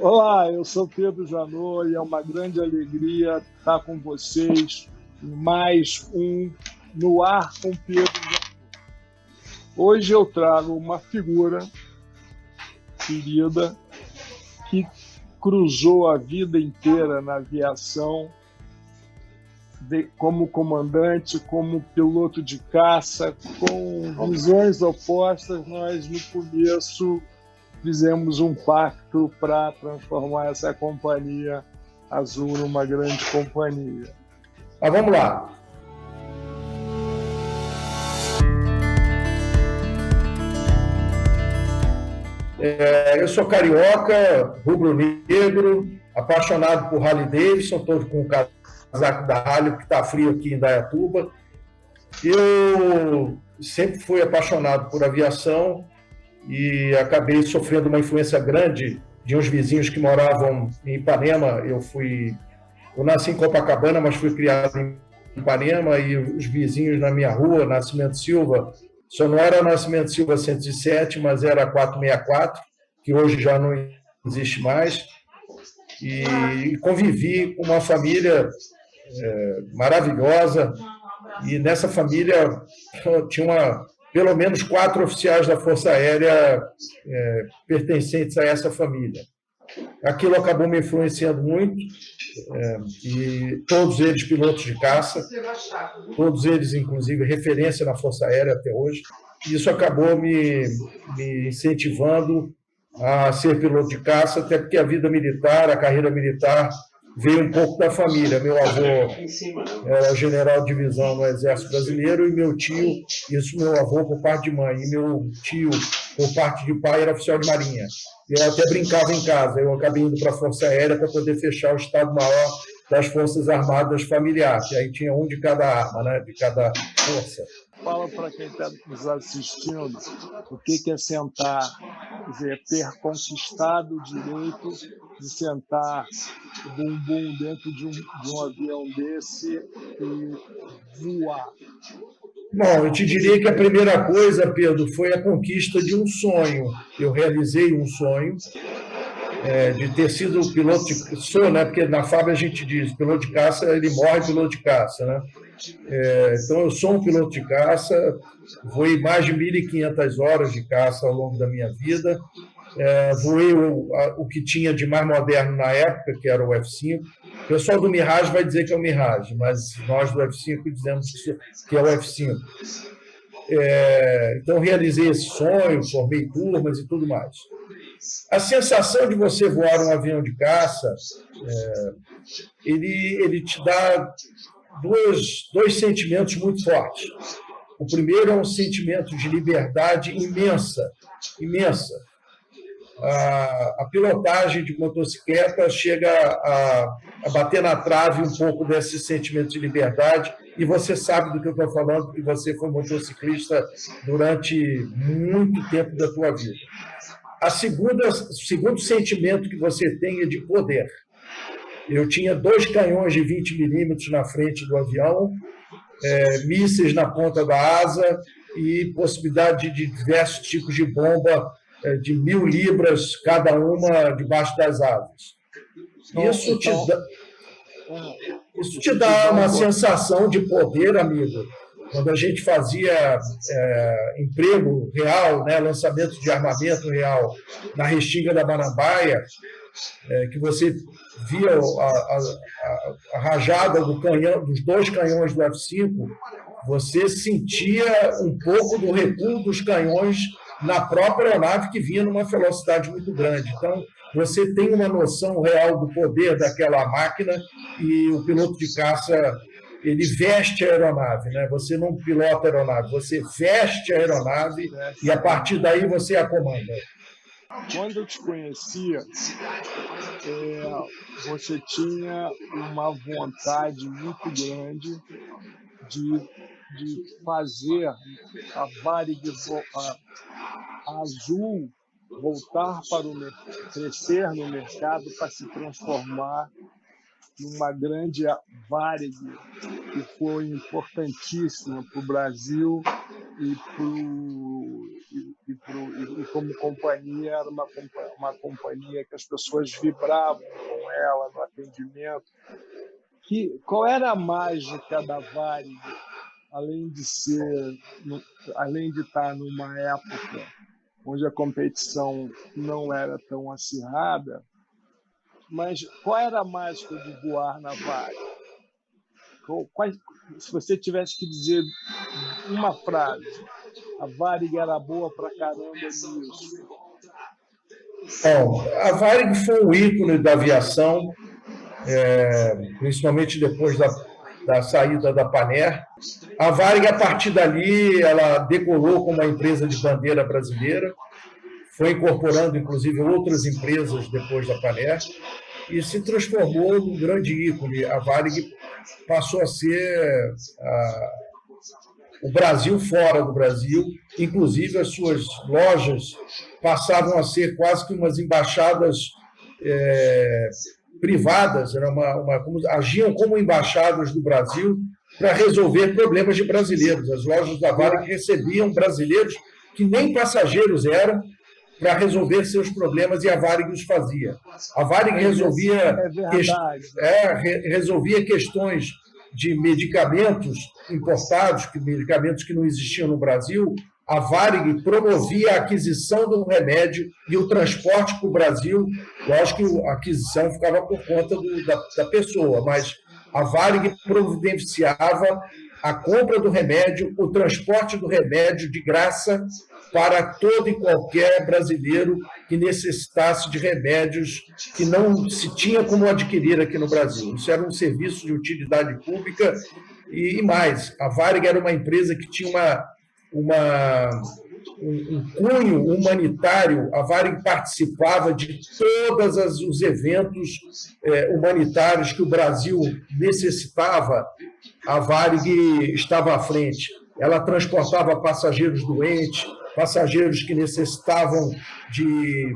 Olá, eu sou Pedro Janot e é uma grande alegria estar com vocês em mais um No Ar com Pedro Janot. Hoje eu trago uma figura querida que cruzou a vida inteira na aviação, como comandante, como piloto de caça, com visões opostas. Nós, no começo, fizemos um pacto para transformar essa companhia azul numa grande companhia. Mas vamos lá. Eu sou carioca, rubro-negro, apaixonado por Harley Davidson, estou com o casaco da Harley, porque está frio aqui em Indaiatuba. Eu sempre fui apaixonado por aviação e acabei sofrendo uma influência grande de uns vizinhos que moravam em Ipanema. Eu nasci em Copacabana, mas fui criado em Ipanema, e os vizinhos na minha rua, Nascimento Silva, só não era Nascimento Silva 107, mas era 464, que hoje já não existe mais. E convivi com uma família maravilhosa, e nessa família tinha pelo menos 4 oficiais da Força Aérea pertencentes a essa família. Aquilo acabou me influenciando muito, e todos eles pilotos de caça, todos eles, inclusive, referência na Força Aérea até hoje. Isso acabou me incentivando a ser piloto de caça, até porque a vida militar, a carreira militar, veio um pouco da família. Meu avô era general de divisão no Exército Brasileiro, e meu avô por parte de mãe, e meu tio por parte de pai era oficial de marinha. Eu até brincava em casa, eu acabei indo para a Força Aérea para poder fechar o Estado-Maior das Forças Armadas familiar, que aí tinha um de cada arma, né, de cada força. Fala para quem está nos assistindo o que é sentar, quer dizer, ter conquistado o direito de sentar o bumbum dentro de um avião desse e voar. Bom, eu te diria que a primeira coisa, Pedro, foi a conquista de um sonho. Eu realizei um sonho de ter sido piloto de... Sou, né? Porque na FAB a gente diz, piloto de caça, ele morre piloto de caça, né? Então, eu sou um piloto de caça, voei mais de 1.500 horas de caça ao longo da minha vida, voei o que tinha de mais moderno na época, que era o F-5. O pessoal do Mirage vai dizer que é o Mirage, mas nós do F-5 dizemos que é o F-5. Então, realizei esse sonho, formei turmas e tudo mais. A sensação de você voar um avião de caça, ele te dá dois sentimentos muito fortes. O primeiro é um sentimento de liberdade imensa, imensa. A pilotagem de motocicleta chega a bater na trave um pouco desse sentimento de liberdade, e você sabe do que eu estou falando, porque você foi motociclista durante muito tempo da tua vida. O segundo sentimento que você tem é de poder. Eu tinha 2 canhões de 20 milímetros na frente do avião, mísseis na ponta da asa e possibilidade de diversos tipos de bomba de 1.000 libras cada uma debaixo das asas. Isso te dá uma sensação de poder, amigo. Quando a gente fazia emprego real, né, lançamento de armamento real na Restinga da Manambaia, que você via a rajada do canhão, dos 2 canhões do F-5, você sentia um pouco do recuo dos canhões na própria aeronave, que vinha numa velocidade muito grande. Então, você tem uma noção real do poder daquela máquina, e o piloto de caça, ele veste a aeronave, né? Você não pilota a aeronave, você veste a aeronave e, a partir daí, você a comanda. Quando eu te conhecia, você tinha uma vontade muito grande de fazer a Varig Azul voltar para crescer no mercado, para se transformar numa grande Varig, que foi importantíssima para o Brasil e como companhia, era uma companhia que as pessoas vibravam com ela no atendimento. Qual era a mágica da Varig, além de estar numa época onde a competição não era tão acirrada, mas qual era a mágica de voar na Varig? Se você tivesse que dizer uma frase, a Varig era boa pra caramba nisso. Bom, a Varig foi um ícone da aviação, principalmente depois da saída da Panair. A Varig, a partir dali, ela decolou como uma empresa de bandeira brasileira, foi incorporando, inclusive, outras empresas depois da Panair, e se transformou num grande ícone. A Varig passou a ser o Brasil fora do Brasil, inclusive as suas lojas passavam a ser quase que umas embaixadas privadas, agiam como embaixadas do Brasil para resolver problemas de brasileiros. As lojas da Varig recebiam brasileiros que nem passageiros eram, para resolver seus problemas, e a Varig os fazia. A Varig resolvia questões de medicamentos importados, medicamentos que não existiam no Brasil. A Varig promovia a aquisição do remédio e o transporte para o Brasil. Lógico que a aquisição ficava por conta da pessoa, mas a Varig providenciava a compra do remédio, o transporte do remédio de graça para todo e qualquer brasileiro que necessitasse de remédios que não se tinha como adquirir aqui no Brasil. Isso era um serviço de utilidade pública e mais. A Varig era uma empresa que tinha um cunho humanitário. A Varig participava de todos os eventos humanitários que o Brasil necessitava. A Varig estava à frente. Ela transportava passageiros doentes, passageiros que necessitavam de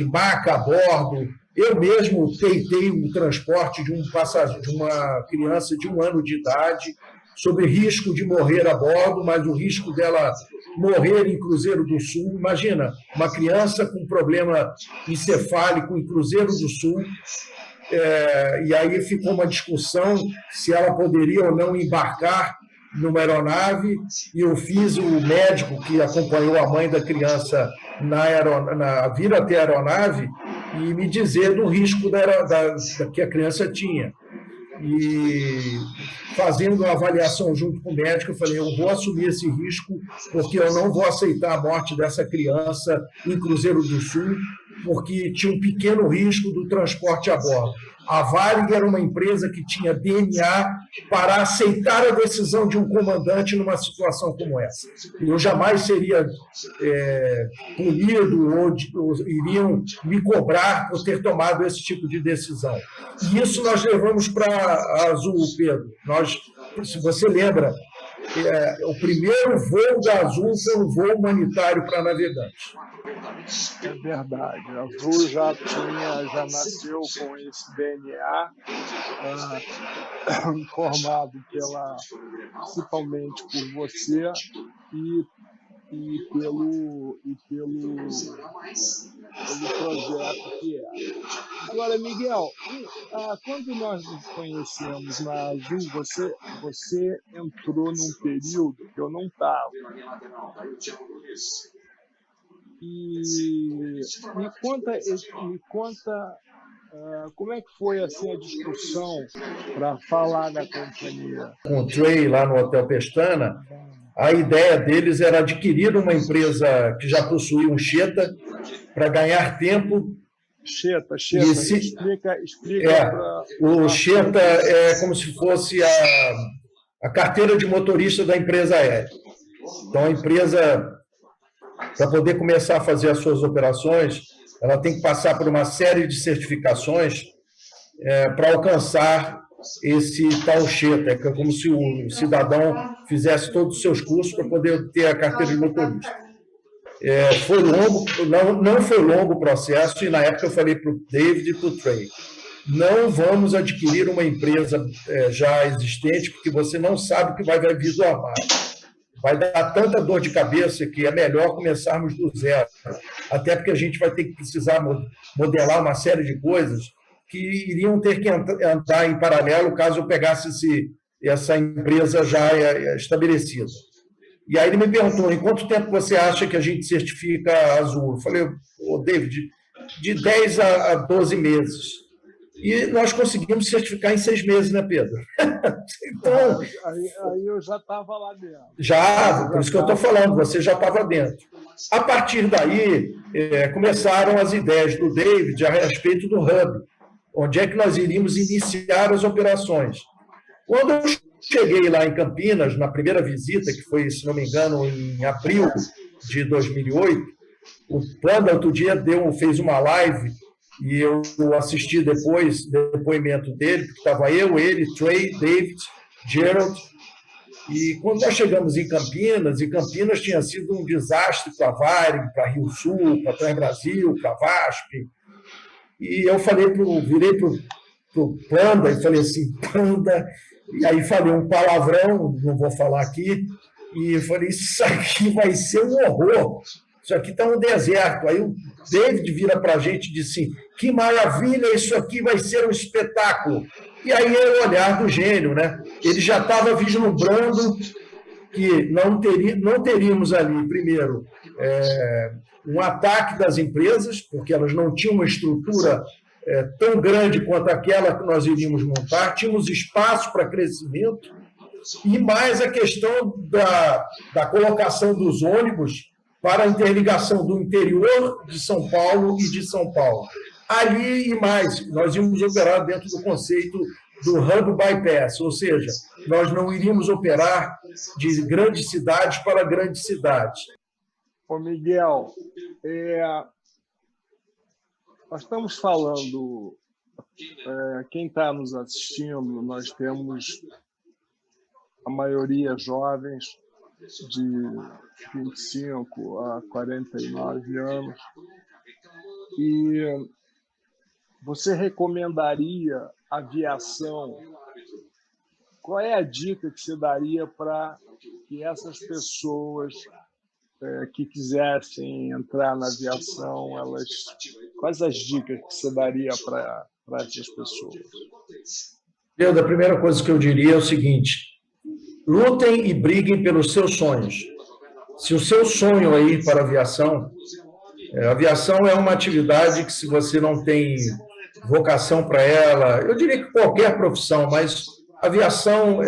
maca a bordo. Eu mesmo tentei o transporte de uma criança de 1 ano de idade, sob risco de morrer a bordo, mas o risco dela morrer em Cruzeiro do Sul. Imagina, uma criança com problema encefálico em Cruzeiro do Sul. E aí ficou uma discussão se ela poderia ou não embarcar numa aeronave, e eu fiz o médico que acompanhou a mãe da criança vir até a aeronave e me dizer do risco que a criança tinha. E fazendo uma avaliação junto com o médico, eu falei, eu vou assumir esse risco porque eu não vou aceitar a morte dessa criança em Cruzeiro do Sul, porque tinha um pequeno risco do transporte a bordo. A Varig era uma empresa que tinha DNA para aceitar a decisão de um comandante numa situação como essa. Eu jamais seria punido ou iriam me cobrar por ter tomado esse tipo de decisão. E isso nós levamos para a Azul, Pedro. Se você lembra, o primeiro voo da Azul foi um voo humanitário para navegantes. É verdade. A Azul já nasceu com esse DNA formado principalmente por você e pelo projeto que é. Agora, Miguel, quando nós nos conhecemos na Azul, você entrou num período que eu não estava. E me conta como é que foi assim, a discussão para falar da companhia. Encontrei lá no Hotel Pestana. A ideia deles era adquirir uma empresa que já possuía um Cheta para ganhar tempo. Cheta. Explica o Cheta é como se fosse a carteira de motorista da empresa aérea. Então, a empresa, para poder começar a fazer as suas operações, ela tem que passar por uma série de certificações para alcançar esse tal Cheta. É como se o cidadão fizesse todos os seus cursos para poder ter a carteira de motorista. Foi longo, não foi longo o processo, e na época eu falei para o David e para o Trey, não vamos adquirir uma empresa já existente, porque você não sabe o que vai vir do armário. vai dar tanta dor de cabeça que é melhor começarmos do zero. Até porque a gente vai ter que precisar modelar uma série de coisas que iriam ter que andar em paralelo caso eu pegasse essa empresa já estabelecida. E aí ele me perguntou, em quanto tempo você acha que a gente certifica a Azul? Eu falei, David, de 10 a 12 meses. E nós conseguimos certificar em 6 meses, né, Pedro? Então, aí eu já estava lá dentro. Já, por isso que eu estou falando, você já estava dentro. A partir daí, começaram as ideias do David a respeito do Hub, onde é que nós iríamos iniciar as operações. Quando eu cheguei lá em Campinas, na primeira visita, que foi, se não me engano, em abril de 2008, o Panda, outro dia, fez uma live e eu assisti depois o depoimento dele, porque estava eu, ele, Trey, David, Gerald. E quando nós chegamos em Campinas, e Campinas tinha sido um desastre para a Varig, para Rio Sul, para Transbrasil, para a VASP. E eu virei para o Panda e falei assim, Panda, e aí falei um palavrão, não vou falar aqui, e eu falei, isso aqui vai ser um horror, isso aqui está um deserto. Aí o David vira para a gente e disse, que maravilha, isso aqui vai ser um espetáculo. E aí é o olhar do gênio, né? Ele já estava vislumbrando que não teríamos ali, primeiro, um ataque das empresas, porque elas não tinham uma estrutura tão grande quanto aquela que nós iríamos montar, tínhamos espaço para crescimento, e mais a questão da colocação dos ônibus para a interligação do interior de São Paulo e de São Paulo. Ali e mais, nós íamos operar dentro do conceito do Hub Bypass, ou seja, nós não iríamos operar de grandes cidades para grandes cidades. Ô Miguel, nós estamos falando, quem está nos assistindo, nós temos a maioria jovens de 25 a 49 anos, e você recomendaria aviação? Qual é a dica que você daria para que essas pessoas que quisessem entrar na aviação, quais as dicas que você daria para essas pessoas? Pedro, a primeira coisa que eu diria é o seguinte, lutem e briguem pelos seus sonhos. Se o seu sonho é ir para a aviação é uma atividade que, se você não tem vocação para ela, eu diria que qualquer profissão, mas a aviação,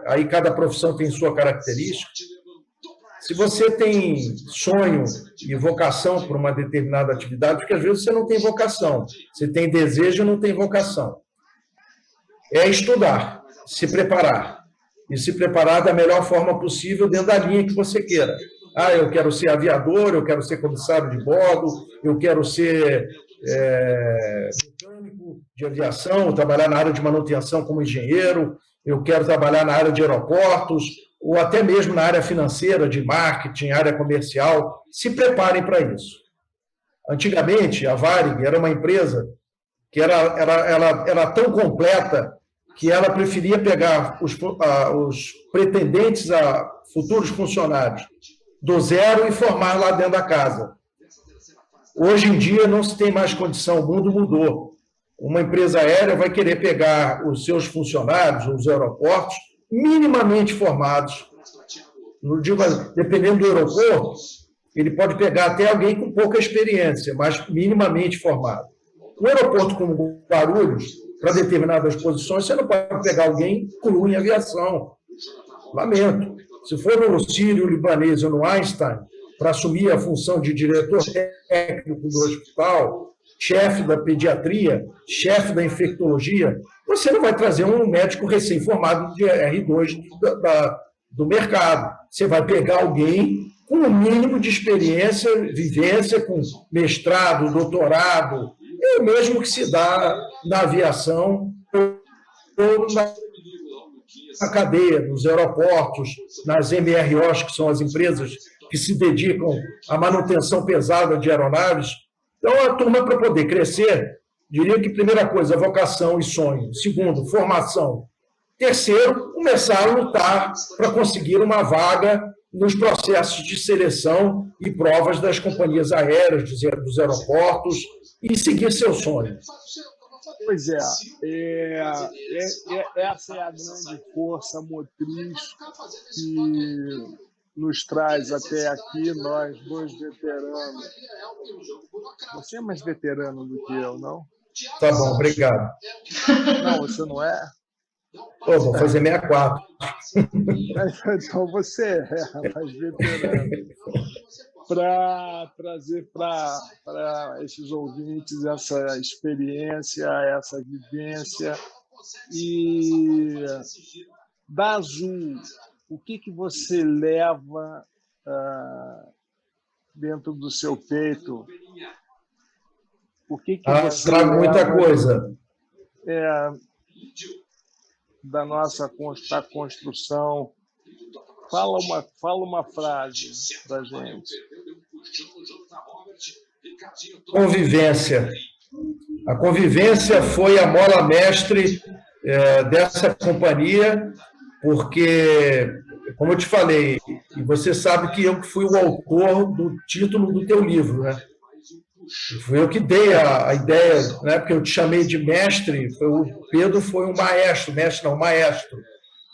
aí cada profissão tem sua característica. Se você tem sonho e vocação por uma determinada atividade, porque às vezes você não tem vocação, você tem desejo e não tem vocação. É estudar, se preparar. E se preparar da melhor forma possível dentro da linha que você queira. Eu quero ser aviador, eu quero ser comissário de bordo, eu quero ser mecânico de aviação, trabalhar na área de manutenção como engenheiro, eu quero trabalhar na área de aeroportos, ou até mesmo na área financeira, de marketing, área comercial. Se preparem para isso. Antigamente, a Varig era uma empresa que era tão completa que ela preferia pegar os pretendentes a futuros funcionários do zero e formar lá dentro da casa. Hoje em dia não se tem mais condição, o mundo mudou. Uma empresa aérea vai querer pegar os seus funcionários, os aeroportos, minimamente formados. Não digo, dependendo do aeroporto, ele pode pegar até alguém com pouca experiência, mas minimamente formado. No aeroporto como Guarulhos, para determinadas posições, você não pode pegar alguém cru em aviação. Lamento. Se for no Sírio-Libanês ou no Einstein, para assumir a função de diretor técnico do hospital, chefe da pediatria, chefe da infectologia, você não vai trazer um médico recém-formado de R2 do mercado. Você vai pegar alguém com o mínimo de experiência, vivência, com mestrado, doutorado, é o mesmo que se dá na aviação ou na cadeia, nos aeroportos, nas MROs, que são as empresas que se dedicam à manutenção pesada de aeronaves. Então, a turma, para poder crescer, diria que, primeira coisa, vocação e sonho. Segundo, formação. terceiro, começar a lutar para conseguir uma vaga nos processos de seleção e provas das companhias aéreas, dos aeroportos, e seguir seu sonho. Pois essa é a grande força motriz que nos traz até aqui, nós dois veteranos. Você é mais veterano do que eu, não? Tá bom, obrigado. Não, você não é? Vou fazer 64. Então você é mais veterano. Para trazer para esses ouvintes essa experiência, essa vivência. E da Azul, o que você leva dentro do seu peito? O que você trago muita coisa. Da nossa construção. Fala uma frase para a gente. Convivência. A convivência foi a mola mestre dessa companhia, porque, como eu te falei, e você sabe que eu fui o autor do título do teu livro, né? Fui eu que dei a ideia, né? Porque eu te chamei de mestre, o Pedro foi um maestro,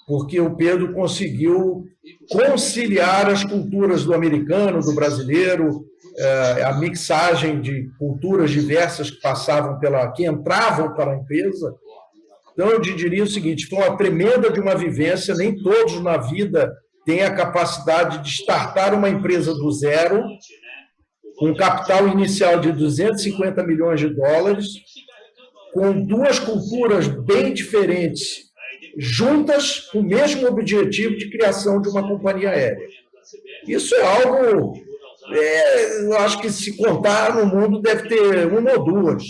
porque o Pedro conseguiu conciliar as culturas do americano, do brasileiro, a mixagem de culturas diversas que entravam para a empresa. Então, eu te diria o seguinte, foi uma tremenda de uma vivência, nem todos na vida têm a capacidade de startar uma empresa do zero, com um capital inicial de 250 milhões de dólares, com duas culturas bem diferentes, juntas com o mesmo objetivo de criação de uma companhia aérea. Isso é algo, eu acho que se contar no mundo deve ter uma ou duas.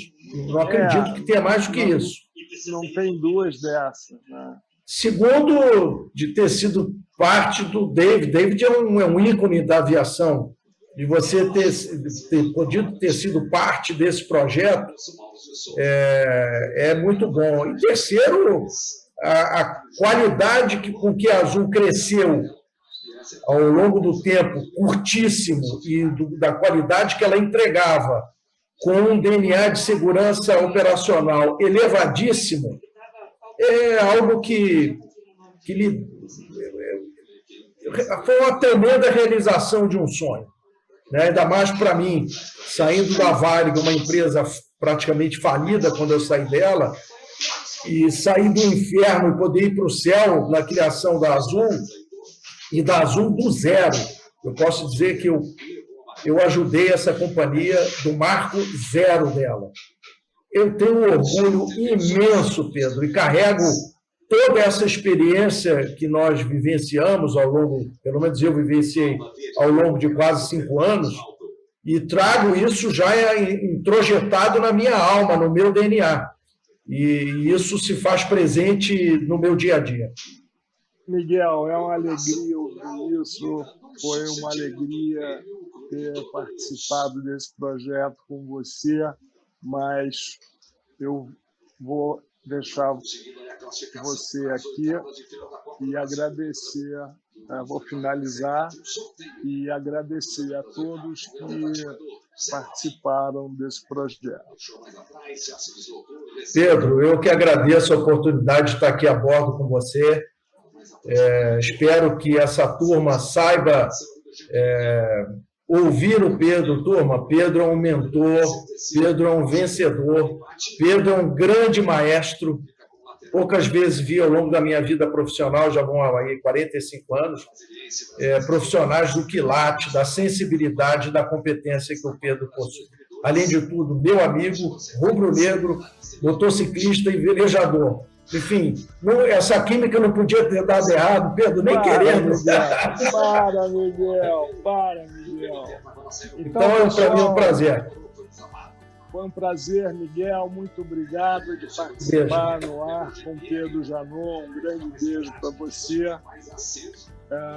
Não acredito que tenha mais do que isso. Não tem duas dessas, né? Segundo, de ter sido parte do David. David é um ícone da aviação. De você ter podido ter sido parte desse projeto é muito bom. E terceiro, a qualidade com que a Azul cresceu ao longo do tempo, curtíssimo, e da qualidade que ela entregava, com um DNA de segurança operacional elevadíssimo, é algo que foi uma tremenda realização de um sonho. Né? Ainda mais para mim, saindo da Varig, uma empresa praticamente falida quando eu saí dela, e sair do inferno e poder ir para o céu na criação da Azul, e da Azul do zero. Eu posso dizer que eu ajudei essa companhia do marco zero dela. Eu tenho um orgulho imenso, Pedro, e carrego toda essa experiência que nós vivenciamos ao longo, pelo menos eu vivenciei ao longo de quase 5 anos, e trago isso já introjetado na minha alma, no meu DNA. E isso se faz presente no meu dia a dia. Miguel, é uma alegria ouvir isso. Foi uma alegria ter participado desse projeto com você, mas eu vou deixar você aqui e agradecer, vou finalizar e agradecer a todos que participaram desse projeto. Pedro, eu que agradeço a oportunidade de estar aqui a bordo com você. Espero que essa turma saiba ouvir o Pedro. Turma, Pedro é um mentor, Pedro é um vencedor, Pedro é um grande maestro. Poucas vezes vi ao longo da minha vida profissional, já vão aí 45 anos, profissionais do quilate, da sensibilidade, da competência que o Pedro possui. Além de tudo, meu amigo, rubro-negro, motociclista e velejador. Enfim, essa química não podia ter dado errado, Pedro, nem querendo. Miguel. Para, Miguel. Então, para mim é um prazer. Foi um prazer, Miguel. Muito obrigado de participar no ar com Pedro Janot. Um grande beijo para você.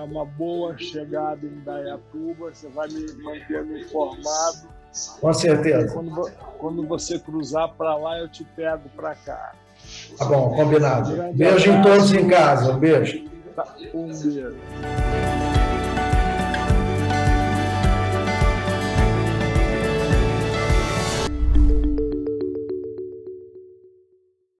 Uma boa chegada em Indaiatuba. Você vai me mantendo informado. Com certeza. Quando você cruzar para lá, eu te pego para cá. Tá bom, combinado. Beijo em todos em casa. Um beijo. Um beijo.